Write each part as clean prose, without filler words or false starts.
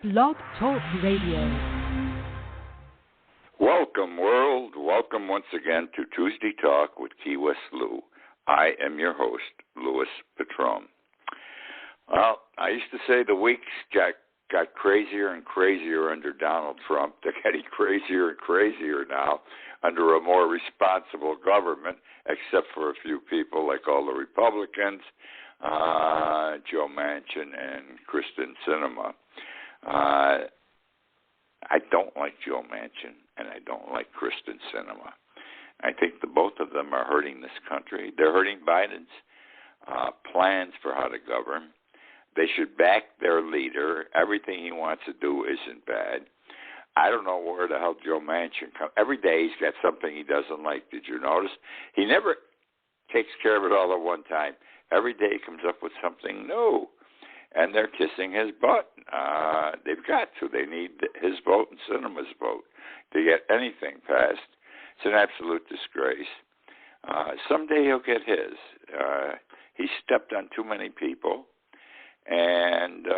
Blog Talk Radio. Welcome, world. Welcome once again to Tuesday Talk with Key West Lou. I am your host, Louis Patron. Well, I used to say the weeks got crazier and crazier under Donald Trump. They're getting crazier and crazier now under a more responsible government, except for a few people like all the Republicans, Joe Manchin and Kristen Sinema. I don't like Joe Manchin, and I don't like Kristen Sinema. I think the both of them are hurting this country. They're hurting Biden's plans for how to govern. They should back their leader. Everything he wants to do isn't bad. I don't know where the hell Joe Manchin comes. Every day he's got something he doesn't like. Did you notice? He never takes care of it all at one time. Every day he comes up with something new. And they're kissing his butt. They've got to. They need his vote and Sinema's vote to get anything passed. It's an absolute disgrace. Someday he'll get his. He stepped on too many people. And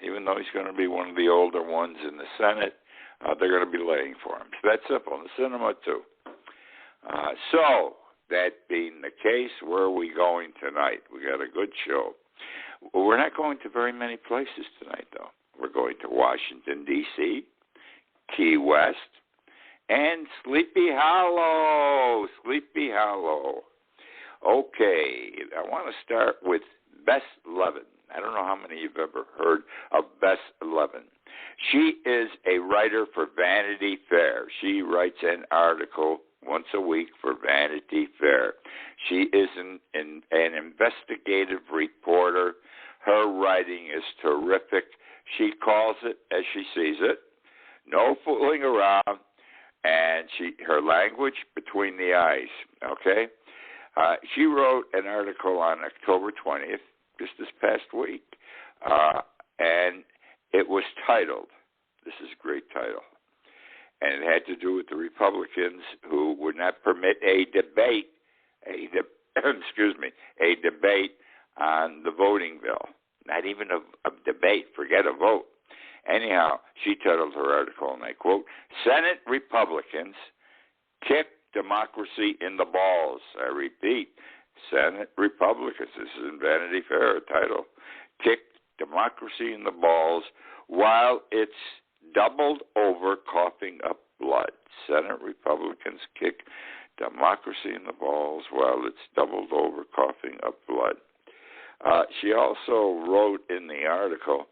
even though he's going to be one of the older ones in the Senate, they're going to be laying for him. So that's simple. And the Sinema, too. So, that being the case, where are we going tonight? We got a good show. Well, we're not going to very many places tonight, though. We're going to Washington, D.C., Key West, and Sleepy Hollow. Sleepy Hollow. Okay, I want to start with Bess Levin. I don't know how many you've ever heard of Bess Levin. She is a writer for Vanity Fair. She writes an article once a week for Vanity Fair. She is an investigative reporter. Her writing is terrific. She calls it as she sees it. No fooling around. And her language between the eyes, okay? She wrote an article on October 20th, just this past week, and it was titled, this is a great title, and it had to do with the Republicans who would not permit a debate on the voting bill. Not even a debate, forget a vote. Anyhow, she titled her article, and I quote, Senate Republicans kick democracy in the balls. I repeat, Senate Republicans, this is in Vanity Fair title, kicked democracy in the balls while it's doubled over coughing up blood. Senate Republicans kick democracy in the balls while it's doubled over coughing up blood. She also wrote in the article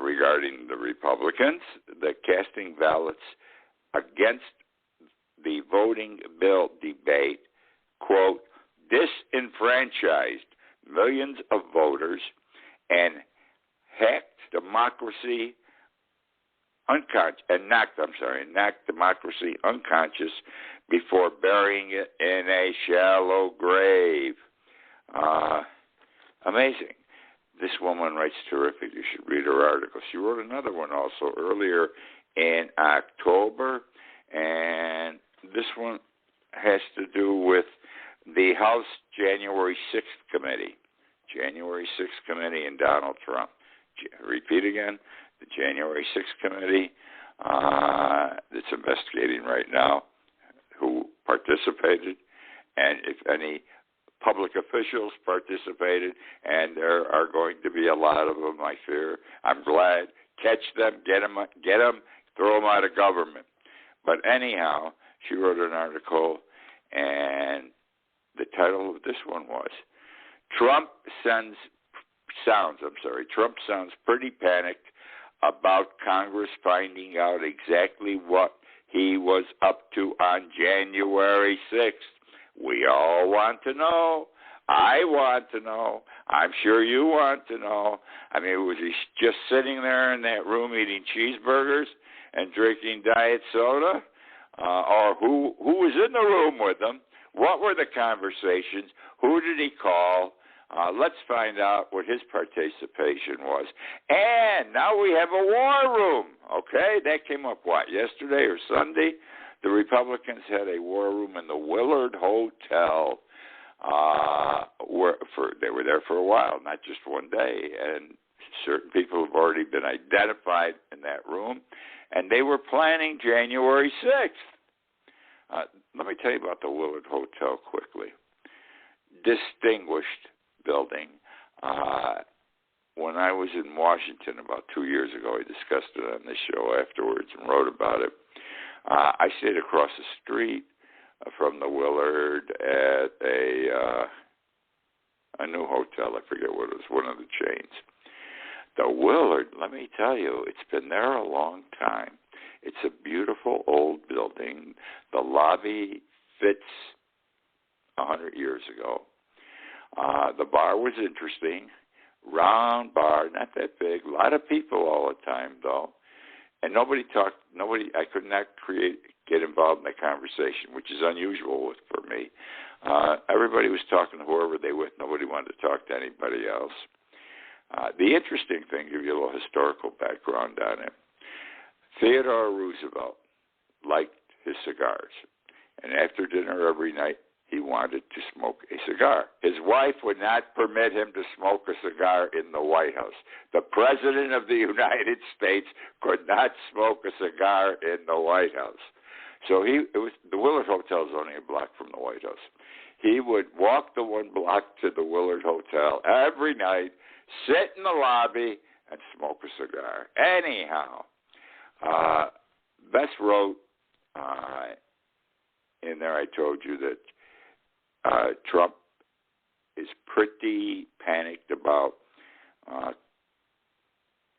regarding the Republicans that casting ballots against the voting bill debate, quote, disenfranchised millions of voters and knocked democracy unconscious before burying it in a shallow grave. Amazing. This woman writes terrific. You should read her article. She wrote another one also earlier in October, and this one has to do with the House January 6th Committee. January 6th Committee and Donald Trump. Repeat again, the January 6th Committee that's investigating right now who participated, and if any public officials participated, and there are going to be a lot of them, I fear. I'm glad. Catch them, get them, throw them out of government. But anyhow, she wrote an article, and the title of this one was, Trump sounds pretty panicked about Congress finding out exactly what he was up to on January 6th. We all want to know. I want to know. I'm sure you want to know. I mean, was he just sitting there in that room eating cheeseburgers and drinking diet soda? Or who was in the room with him? What were the conversations? Who did he call? Let's find out what his participation was. And now we have a war room, okay? That came up, yesterday or Sunday? The Republicans had a war room in the Willard Hotel. They were there for a while, not just one day. And Certain people have already been identified in that room, and they were planning January 6th. Let me tell you about the Willard Hotel quickly. Distinguished building. When I was in Washington about 2 years ago, I discussed it on this show afterwards and wrote about it. I stayed across the street from the Willard at a new hotel. I forget what it was, one of the chains. The Willard, let me tell you, it's been there a long time. It's a beautiful old building. The lobby fits 100 years ago. The bar was interesting. Round bar, not that big. A lot of people all the time, though. And I could not get involved in the conversation, which is unusual for me. Everybody was talking to whoever they with. Nobody wanted to talk to anybody else. The interesting thing, give you a little historical background on it. Theodore Roosevelt liked his cigars. And after dinner every night, he wanted to smoke a cigar. His wife would not permit him to smoke a cigar in the White House. The President of the United States could not smoke a cigar in the White House. So the Willard Hotel is only a block from the White House. He would walk the one block to the Willard Hotel every night, sit in the lobby, and smoke a cigar. Anyhow, Bess wrote in there, I told you that Trump is pretty panicked about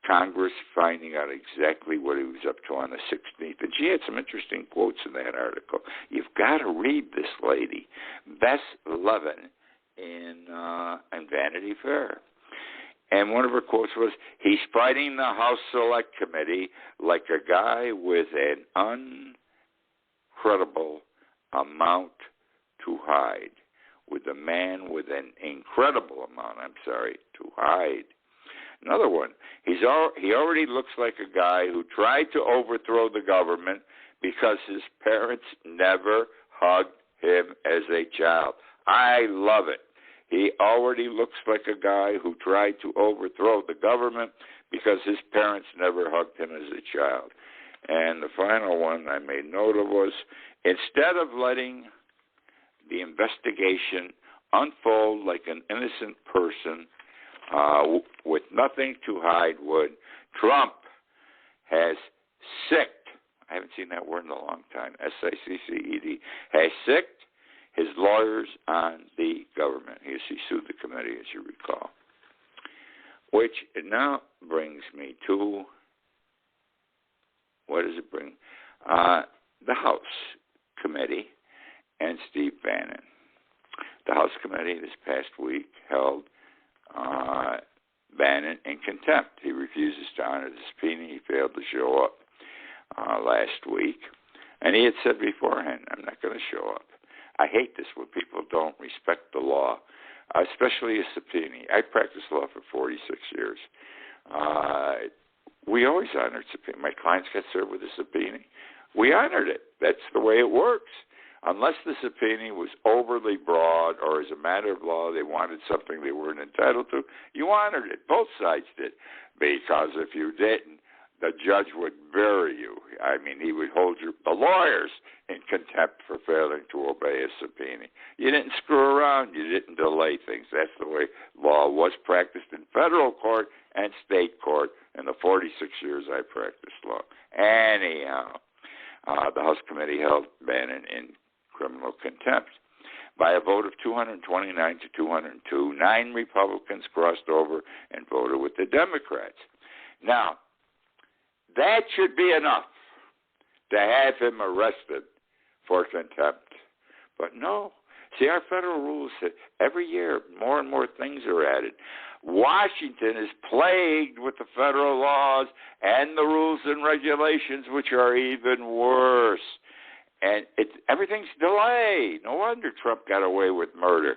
Congress finding out exactly what he was up to on the 16th. And she had some interesting quotes in that article. You've got to read this lady, Bess Levin, in Vanity Fair. And one of her quotes was, he's fighting the House Select Committee like a guy with an incredible amount to hide, with a man with an incredible amount, to hide. Another one, he already looks like a guy who tried to overthrow the government because his parents never hugged him as a child. I love it. He already looks like a guy who tried to overthrow the government because his parents never hugged him as a child. And the final one I made note of was, instead of letting the investigation unfold like an innocent person with nothing to hide would, Trump has sicked, I haven't seen that word in a long time, S-I-C-C-E-D, has sicked his lawyers on the government. He sued the committee, as you recall. Which now brings me to, what does it bring? The House Committee and Steve Bannon. The House Committee this past week held Bannon in contempt. He refuses to honor the subpoena. He failed to show up last week. And he had said beforehand, I'm not going to show up. I hate this when people don't respect the law, especially a subpoena. I practiced law for 46 years. We always honored subpoena. My clients got served with a subpoena. We honored it. That's the way it works. Unless the subpoena was overly broad or as a matter of law they wanted something they weren't entitled to, you honored it. Both sides did. Because if you didn't, the judge would bury you. I mean, he would hold the lawyers in contempt for failing to obey a subpoena. You didn't screw around. You didn't delay things. That's the way law was practiced in federal court and state court in the 46 years I practiced law. Anyhow, the House Committee held Bannon in criminal contempt. By a vote of 229 to 202, 9 Republicans crossed over and voted with the Democrats. Now, that should be enough to have him arrested for contempt. But no. See, our federal rules say every year more and more things are added. Washington is plagued with the federal laws and the rules and regulations, which are even worse. And everything's delayed. No wonder Trump got away with murder.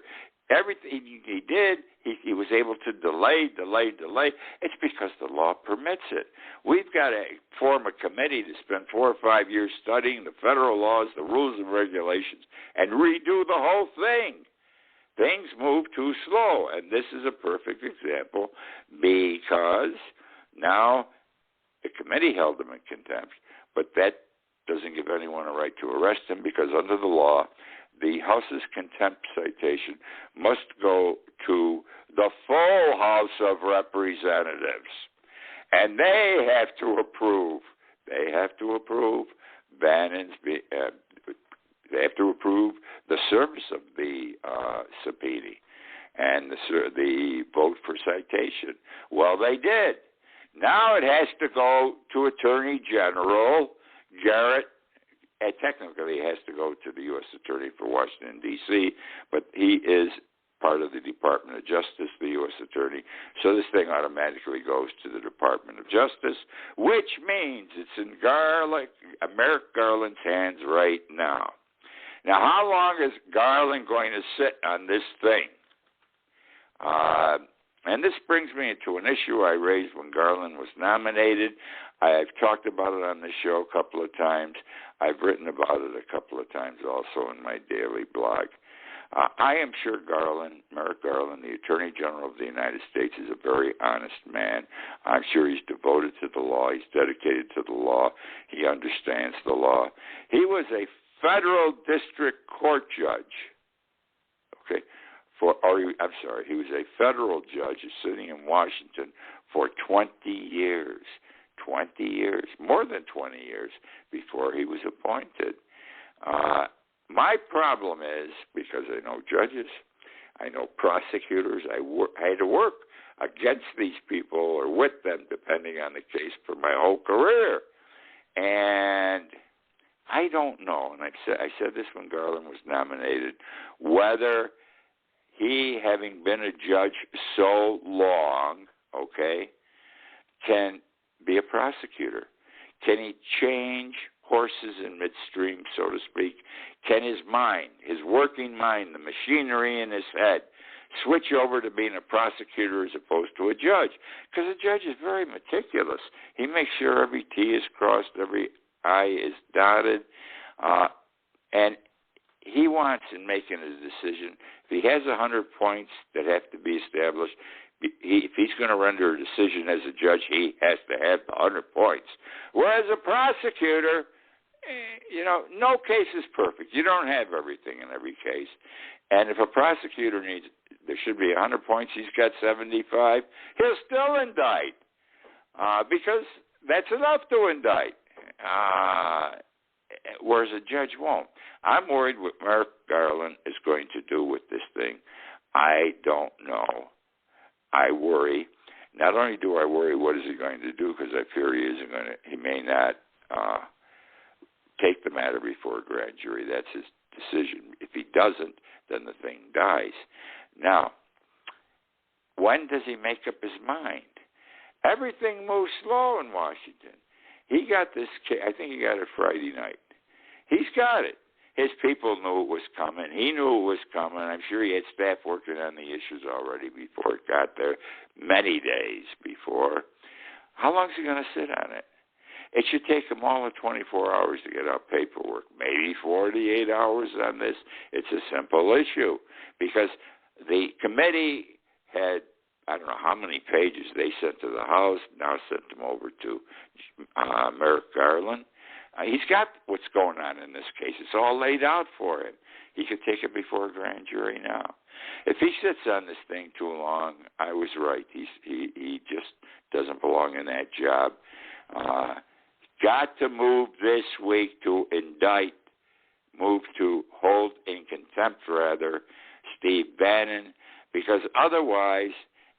Everything he did, he was able to delay. It's because the law permits it. We've got to form a committee to spend 4 or 5 years studying the federal laws, the rules and regulations, and redo the whole thing. things move too slow. And this is a perfect example because now the committee held him in contempt, but that doesn't give anyone a right to arrest him because under the law, the House's contempt citation must go to the full House of Representatives. And they have to approve. They have to approve Bannon's. They have to approve the service of the subpoena and the vote for citation. Well, they did. Now it has to go to Attorney General Garrett. And technically, it has to go to the U.S. Attorney for Washington, D.C., but he is part of the Department of Justice, the U.S. Attorney. So this thing automatically goes to the Department of Justice, which means it's in Merrick Garland's hands right now. Now, how long is Garland going to sit on this thing? And this brings me into an issue I raised when Garland was nominated. I've talked about it on the show a couple of times. I've written about it a couple of times also in my daily blog. I am sure Merrick Garland, the Attorney General of the United States, is a very honest man. I'm sure he's devoted to the law. He's dedicated to the law. He understands the law. He was a federal district court judge. Okay. He was a federal judge sitting in Washington for 20 years. 20 years, more than 20 years before he was appointed. My problem is, because I know judges, I know prosecutors, I had to work against these people or with them, depending on the case, for my whole career. And I don't know, and I said this when Garland was nominated, whether he, having been a judge so long, can be a prosecutor. Can he change horses in midstream, so to speak? Can his mind, his working mind, the machinery in his head, switch over to being a prosecutor as opposed to a judge? Because a judge is very meticulous. He makes sure every T is crossed, every I is dotted, and he wants, in making a decision, if he has 100 points that have to be established, if he's going to render a decision as a judge, he has to have the 100 points. Whereas a prosecutor, no case is perfect. You don't have everything in every case. And if a prosecutor there should be 100 points, he's got 75, he'll still indict because that's enough to indict. Whereas a judge won't. I'm worried what Merrick Garland is going to do with this thing. I don't know. I worry. Not only do I worry what is he going to do, because I fear he may not take the matter before a grand jury. That's his decision. If he doesn't, then the thing dies. Now, when does he make up his mind? Everything moves slow in Washington. He got this case, I think he got it Friday night. He's got it. His people knew it was coming. He knew it was coming. I'm sure he had staff working on the issues already before it got there, many days before. How long is he going to sit on it? It should take him all of 24 hours to get out paperwork, maybe 48 hours on this. It's a simple issue because the committee had, I don't know how many pages they sent to the House, now sent them over to Merrick Garland. He's got what's going on in this case. It's all laid out for him. He could take it before a grand jury now. If he sits on this thing too long, I was right. He just doesn't belong in that job. Got to move this week to move to hold in contempt, rather, Steve Bannon, because otherwise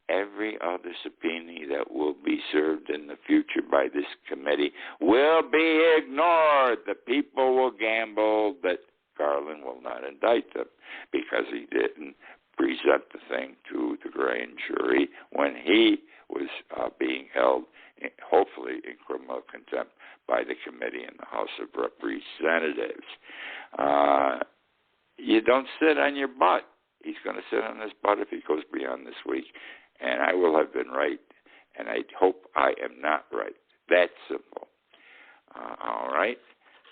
every other subpoena that will be served in the future by this committee will be ignored. The people will gamble that Garland will not indict them because he didn't present the thing to the grand jury when he was being held, hopefully in criminal contempt, by the committee in the House of Representatives. You don't sit on your butt. He's going to sit on his butt if he goes beyond this week. And I will have been right, and I hope I am not right. That simple. All right.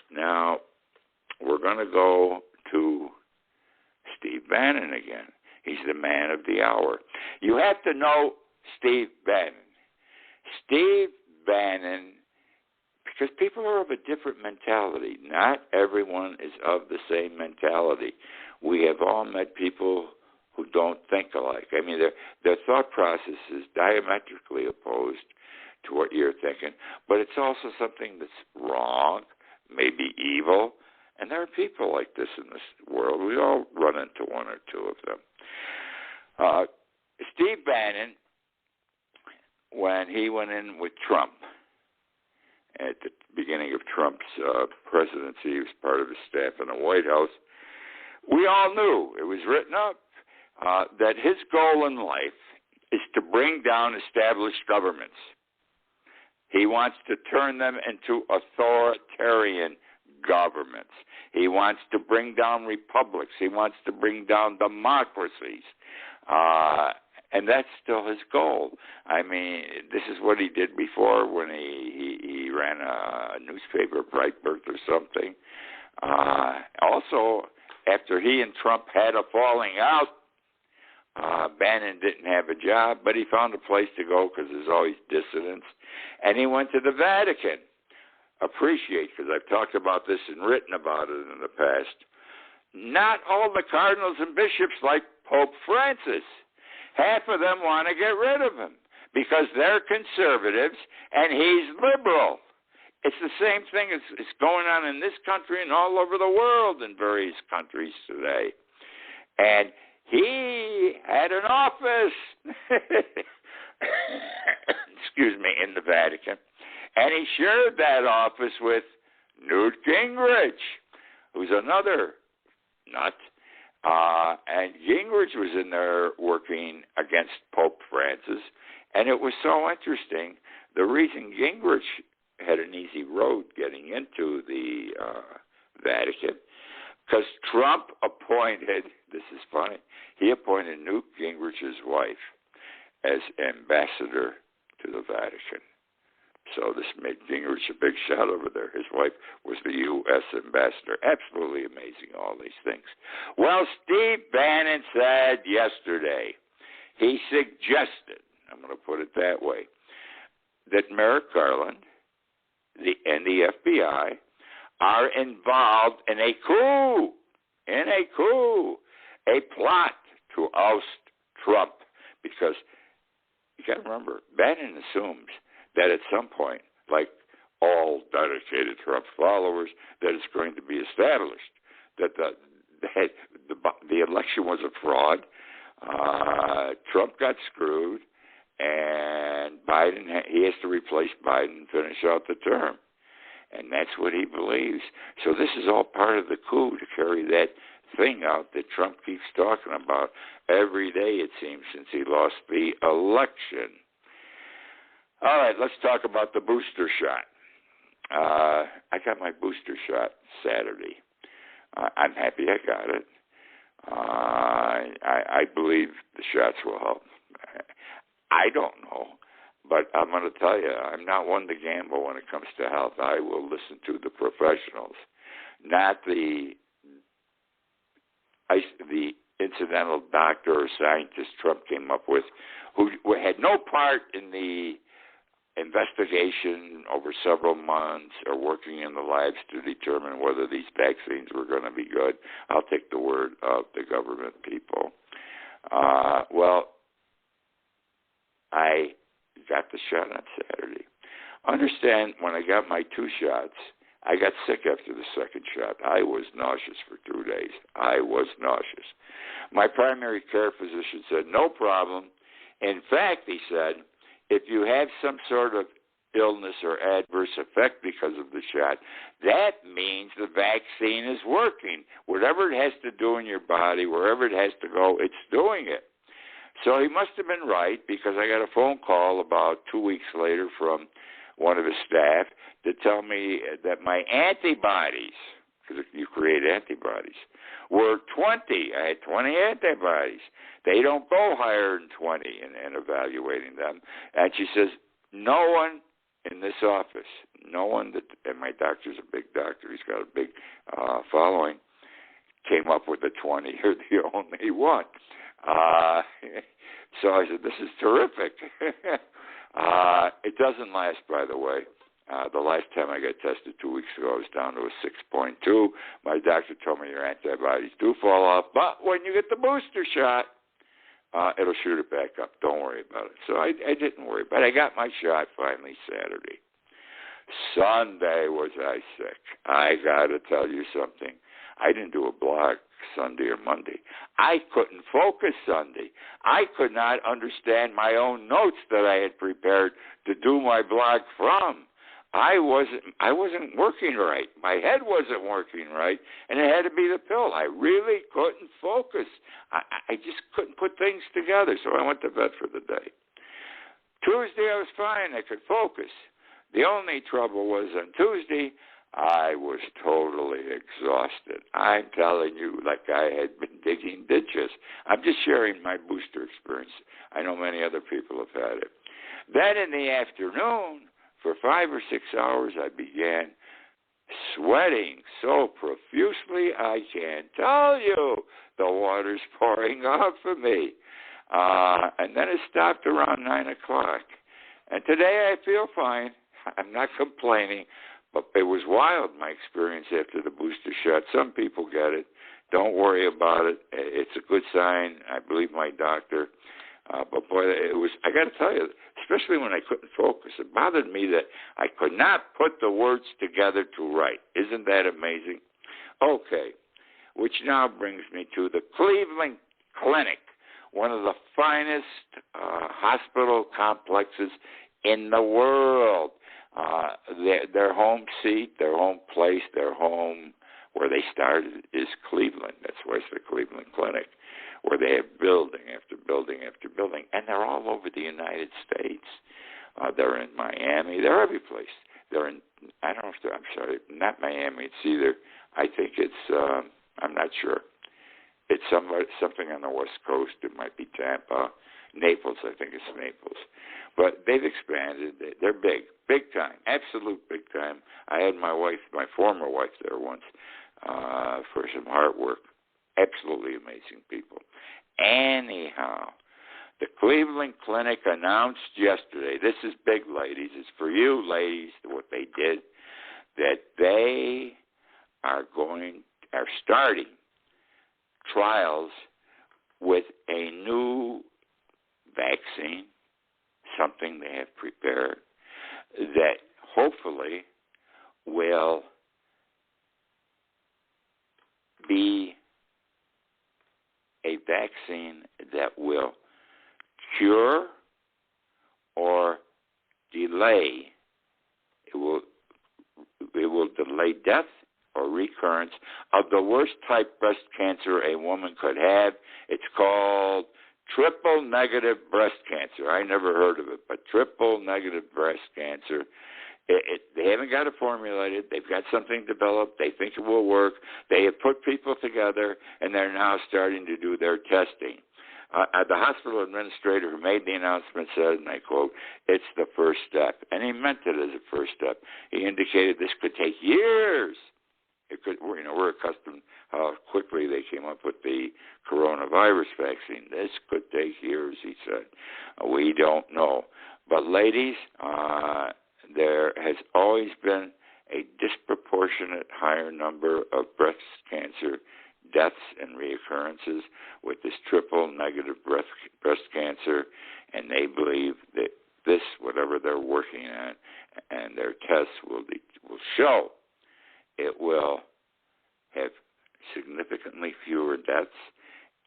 Now, we're going to go to Steve Bannon again. He's the man of the hour. You have to know Steve Bannon. Steve Bannon, because people are of a different mentality. Not everyone is of the same mentality. We have all met people who don't think alike. I mean, their thought process is diametrically opposed to what you're thinking, but it's also something that's wrong, maybe evil, and there are people like this in this world. We all run into one or two of them. Steve Bannon, when he went in with Trump, at the beginning of Trump's presidency, he was part of his staff in the White House, we all knew, it was written up, that his goal in life is to bring down established governments. He wants to turn them into authoritarian governments. He wants to bring down republics. He wants to bring down democracies. And that's still his goal. I mean, this is what he did before when he ran a newspaper, Breitbart or something. Also, after he and Trump had a falling out, Bannon didn't have a job, but he found a place to go because there's always dissidents. And he went to the Vatican. Appreciate, because I've talked about this and written about it in the past. Not all the cardinals and bishops like Pope Francis. Half of them want to get rid of him because they're conservatives and he's liberal. It's the same thing as going on in this country and all over the world in various countries today. And he had an office, excuse me, in the Vatican, and he shared that office with Newt Gingrich, who's another nut. And Gingrich was in there working against Pope Francis, and it was so interesting. The reason Gingrich had an easy road getting into the Vatican, because Trump appointed, this is funny, he appointed Newt Gingrich's wife as ambassador to the Vatican. So this made Gingrich a big shot over there. His wife was the U.S. ambassador. Absolutely amazing, all these things. Well, Steve Bannon said yesterday, he suggested, I'm going to put it that way, that Merrick Garland and the FBI are involved in a coup, a plot to oust Trump. Because you got to remember, Bannon assumes that at some point, like all dedicated Trump followers, that it's going to be established that the election was a fraud. Trump got screwed, and he has to replace Biden and finish out the term. And that's what he believes. So this is all part of the coup to carry that thing out that Trump keeps talking about every day, it seems, since he lost the election. All right, let's talk about the booster shot. I got my booster shot Saturday. I'm happy I got it. I believe the shots will help. I don't know, but I'm going to tell you, I'm not one to gamble when it comes to health. I will listen to the professionals, not the incidental doctor or scientist Trump came up with, who had no part in the investigation over several months or working in the labs to determine whether these vaccines were going to be good. I'll take the word of the government people. Well, I got the shot on Saturday. Understand, when I got my 2 shots, I got sick after the second shot. I was nauseous for 2 days. I was nauseous. My primary care physician said, no problem. In fact, he said, if you have some sort of illness or adverse effect because of the shot, that means the vaccine is working. Whatever it has to do in your body, wherever it has to go, it's doing it. So he must have been right, because I got a phone call about 2 weeks later from one of his staff to tell me that my antibodies, because you create antibodies, were 20. I had 20 antibodies. They don't go higher than 20 in evaluating them. And she says, no one in this office, no one and my doctor's a big doctor, he's got a big following, came up with the 20. You're the only one. So I said, this is terrific. It doesn't last, by the way. The last time I got tested 2 weeks ago, I was down to a 6.2. My doctor told me your antibodies do fall off, but when you get the booster shot, it'll shoot it back up. Don't worry about it. So I didn't worry, but I got my shot finally Saturday. Sunday was I sick. I got to tell you something. I didn't do a blog Sunday or Monday. I couldn't focus Sunday. I could not understand my own notes that I had prepared to do my blog from. I wasn't working right. My head wasn't working right, and it had to be the pill. I really couldn't focus. I just couldn't put things together, so I went to bed for the day. Tuesday, I was fine. I could focus. The only trouble was on Tuesday, I was totally exhausted. I'm telling you, like I had been digging ditches. I'm just sharing my booster experience. I know many other people have had it. Then in the afternoon, for 5 or 6 hours, I began sweating so profusely, I can't tell you. The water's pouring off of me. And then it stopped around 9 o'clock. And today I feel fine. I'm not complaining, but it was wild, my experience after the booster shot. Some people get it. Don't worry about it. It's a good sign. I believe my doctor. But boy, it was, I got to tell you, especially when I couldn't focus, it bothered me that I could not put the words together to write. Isn't that amazing? Okay, which now brings me to the Cleveland Clinic, one of the finest hospital complexes in the world. Their home seat, their home place, their home where they started is Cleveland. That's why it's the Cleveland Clinic, where they have building after building after building, and they're all over the United States. They're in Miami. They're every place. They're in, I don't know if they're, I'm sorry, not Miami. It's either, I think it's, I'm not sure. It's something on the West Coast. It might be Tampa. Naples, I think it's Naples. But they've expanded. They're big, big time, absolute big time. I had my former wife there once for some heart work. Absolutely amazing people. Anyhow, the Cleveland Clinic announced yesterday, this is big, ladies, it's for you, ladies, what they did, that they are starting trials with a new vaccine, something they have prepared, that hopefully will be a vaccine that will cure or delay. It will delay death or recurrence of the worst type breast cancer a woman could have. It's called triple negative breast cancer. I never heard of it, but triple negative breast cancer. They haven't got it formulated. They've got something developed. They think it will work. They have put people together, and they're now starting to do their testing. The hospital administrator who made the announcement said, and I quote, "It's the first step." And he meant it as a first step. He indicated this could take years. It could, we're accustomed how quickly they came up with the coronavirus vaccine. This could take years, he said. We don't know. But ladies, there has always been a disproportionate higher number of breast cancer deaths and reoccurrences with this triple negative breast cancer, and they believe that this, whatever they're working on, and their tests will show it will have significantly fewer deaths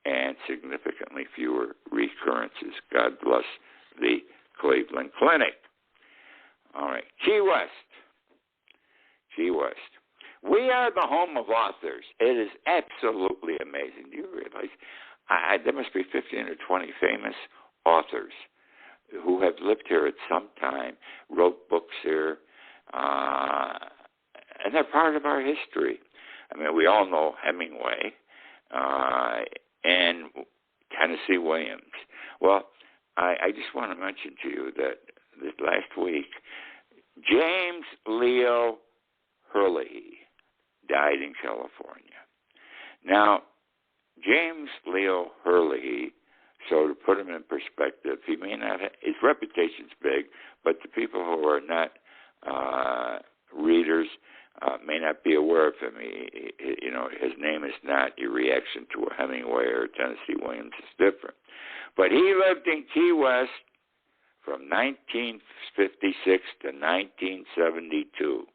and significantly fewer recurrences. God bless the Cleveland Clinic. All right, Key West. Key West. We are the home of authors. It is absolutely amazing. Do you realize there must be 15 or 20 famous authors who have lived here at some time, wrote books here, and they're part of our history. I mean, we all know Hemingway and Tennessee Williams. Well, I just want to mention to you that this last week, James Leo Herlihy died in California. Now, James Leo Herlihy So to put him in perspective, he may not his reputation's big, but the people who are not readers may not be aware of him. His name is not your reaction to a Hemingway or a Tennessee Williams. It's different. But he lived in Key West from 1956 to 1972.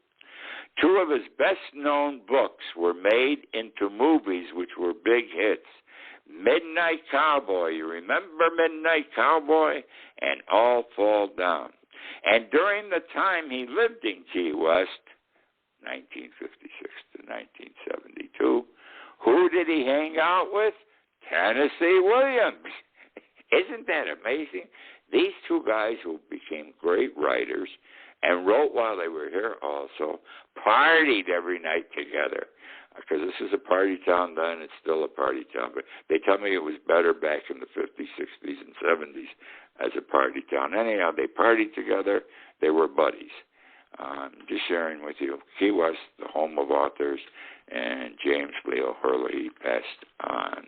Two of his best-known books were made into movies, which were big hits. Midnight Cowboy, you remember Midnight Cowboy? And All Fall Down. And during the time he lived in Key West, 1956 to 1972, who did he hang out with? Tennessee Williams. Isn't that amazing? These two guys who became great writers and wrote while they were here also, partied every night together. Because this is a party town then, it's still a party town. But they tell me it was better back in the 50s, 60s, and 70s as a party town. Anyhow, they partied together. They were buddies. Just sharing with you, Key West, the home of authors, and James Leo Hurley passed on,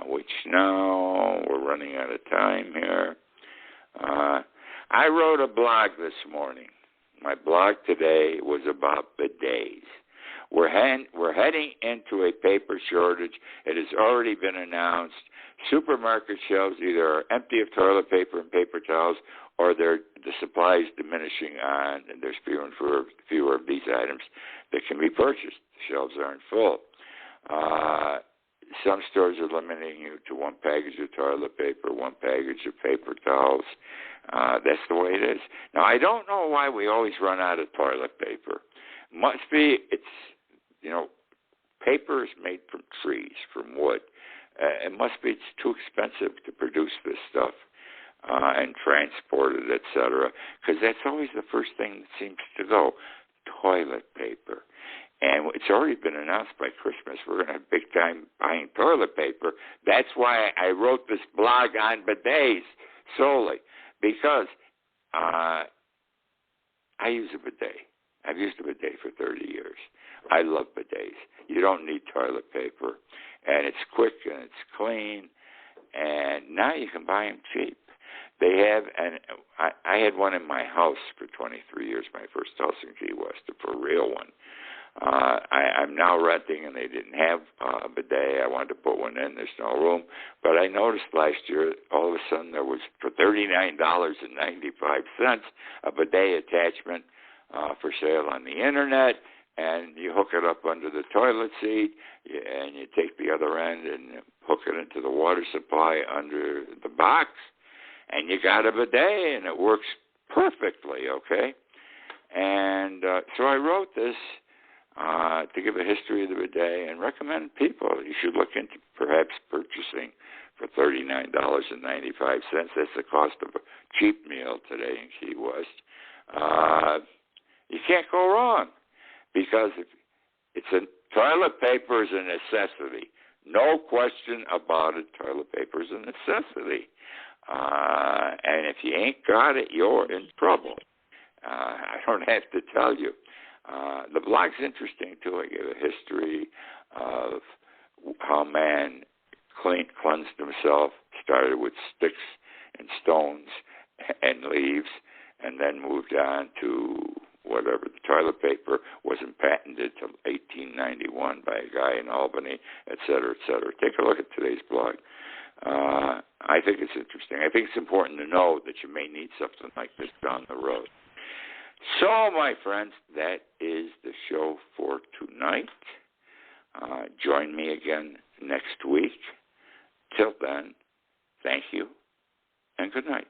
which now we're running out of time here. I wrote a blog this morning. My blog today was about bidets. We're heading into a paper shortage. It has already been announced. Supermarket shelves either are empty of toilet paper and paper towels, or the supply is diminishing on, and there's fewer and fewer of these items that can be purchased. The shelves aren't full. Some stores are limiting you to one package of toilet paper, one package of paper towels. That's the way it is. Now, I don't know why we always run out of toilet paper. Must be paper is made from trees, from wood. It must be it's too expensive to produce this stuff and transport it, etc. Because that's always the first thing that seems to go, toilet paper. And it's already been announced by Christmas we're going to have big time buying toilet paper. That's why I wrote this blog on bidets solely, because I use a bidet. I've used a bidet for 30 years. I love bidets. You don't need toilet paper, and it's quick and it's clean, and now you can buy them cheap. They have, and I had one in my house for 23 years, my first house in Key West, for a real one. I'm now renting, and they didn't have a bidet. I wanted to put one in. There's no room. But I noticed last year, all of a sudden, there was, for $39.95, a bidet attachment for sale on the Internet, and you hook it up under the toilet seat, and you take the other end and hook it into the water supply under the box, and you got a bidet, and it works perfectly, okay? And so I wrote this to give a history of the bidet and recommend people you should look into perhaps purchasing for $39.95. That's the cost of a cheap meal today in Key West. You can't go wrong, because toilet paper is a necessity. No question about it. Toilet paper is a necessity. And if you ain't got it, you're in trouble. I don't have to tell you. The blog's interesting, too. I give a history of how man cleansed himself, started with sticks and stones and leaves, and then moved on to whatever. The toilet paper wasn't patented till 1891 by a guy in Albany, et cetera, et cetera. Take a look at today's blog. I think it's interesting. I think it's important to know that you may need something like this down the road. So, my friends, that is the show for tonight. Join me again next week. Till then, thank you and good night.